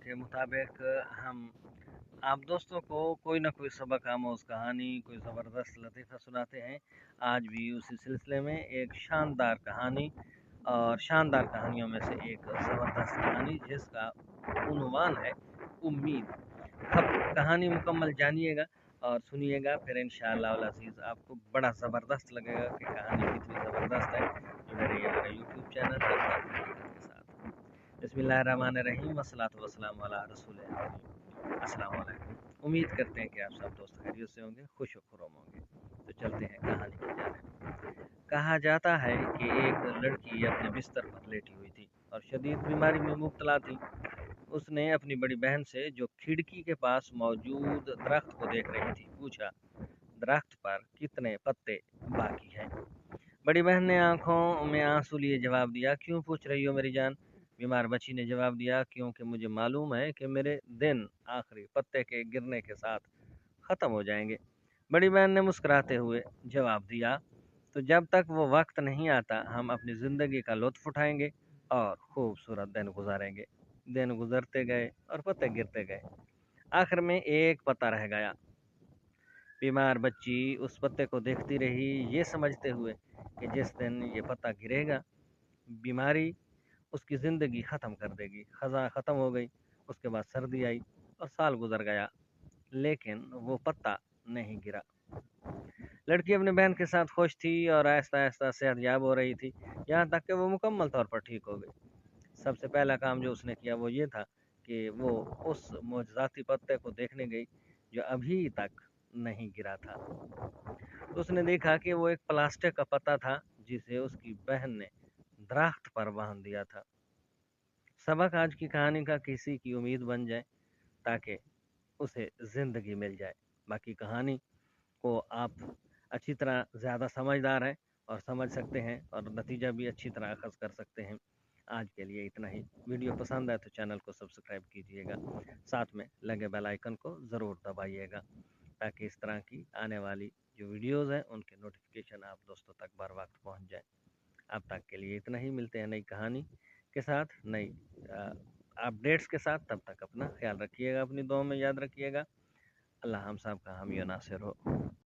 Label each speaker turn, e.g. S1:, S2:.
S1: के मुताबिक हम आप दोस्तों को कोई ना कोई सबक आमोज़ कहानी, कोई ज़बरदस्त लतीफ़ा सुनाते हैं। आज भी उसी सिलसिले में एक शानदार कहानी और शानदार कहानियों में से एक ज़बरदस्त कहानी जिसका उन्वान है उम्मीद। अब कहानी मुकम्मल जानिएगा और सुनिएगा, फिर इंशाअल्लाह वल अज़ीज़ आपको बड़ा ज़बरदस्त लगेगा कि कहानी कितनी ज़बरदस्त है जो मेरा यूट्यूब चैनल है के साथ। बिस्मिल्लाहिर्रहमानिर्रहीम वस्सलातु वस्सलामु अला रसूलिल करीम। अस्सलाम वालेकुम। उम्मीद करते हैं कि आप सब दोस्त खैरियत से होंगे, खुश व खुर्रम होंगे। तो चलते हैं कहानी की जानिब। कहा जाता है कि एक लड़की अपने बिस्तर पर लेटी हुई थी और शदीद बीमारी में मुब्तला थी। उसने अपनी बड़ी बहन से, जो खिड़की के पास मौजूद दरख्त को देख रही थी, पूछा, दरख्त पर कितने पत्ते बाकी हैं? बड़ी बहन ने आंखों में आंसू लिए जवाब दिया, क्यों पूछ रही हो मेरी जान? बीमार बच्ची ने जवाब दिया, क्योंकि मुझे मालूम है कि मेरे दिन आखिरी पत्ते के गिरने के साथ ख़त्म हो जाएंगे। बड़ी बहन ने मुस्कुराते हुए जवाब दिया, तो जब तक वो वक्त नहीं आता हम अपनी ज़िंदगी का लुत्फ़ उठाएंगे और खूबसूरत दिन गुजारेंगे। दिन गुजरते गए और पत्ते गिरते गए। आखिर में एक पत्ता रह गया। बीमार बच्ची उस पत्ते को देखती रही, ये समझते हुए कि जिस दिन ये पत्ता गिरेगा बीमारी उसकी ज़िंदगी ख़त्म कर देगी। ख़ज़ां ख़त्म हो गई। उसके बाद सर्दी आई और साल गुजर गया, लेकिन वो पत्ता नहीं गिरा। लड़की अपनी बहन के साथ खुश थी और आहिस्ता आहिस्ता सेहतयाब हो रही थी, यहाँ तक कि वो मुकम्मल तौर पर ठीक हो गई। सबसे पहला काम जो उसने किया वो ये था कि वो उस मोजज़ाती पत्ते को देखने गई जो अभी तक नहीं गिरा था। तो उसने देखा कि वो एक प्लास्टिक का पत्ता था जिसे उसकी बहन ने दरख्त पर बांध दिया था। सबक आज की कहानी का किसी की उम्मीद बन जाए ताकि उसे ज़िंदगी मिल जाए। बाकी कहानी को आप अच्छी तरह ज़्यादा समझदार हैं और समझ सकते हैं और नतीजा भी अच्छी तरह अखज़ कर सकते हैं। आज के लिए इतना ही। वीडियो पसंद आए तो चैनल को सब्सक्राइब कीजिएगा, साथ में लगे बेल आइकन को ज़रूर दबाइएगा ताकि इस तरह की आने वाली जो वीडियोज़ हैं उनके नोटिफिकेशन आप दोस्तों तक बर वक्त पहुँच जाए। अब तक के लिए इतना ही। मिलते हैं नई कहानी के साथ, नई अपडेट्स के साथ। तब तक अपना ख्याल रखिएगा, अपनी दुआ में याद रखिएगा। अल्लाह हम सब का हामी नासिर हो।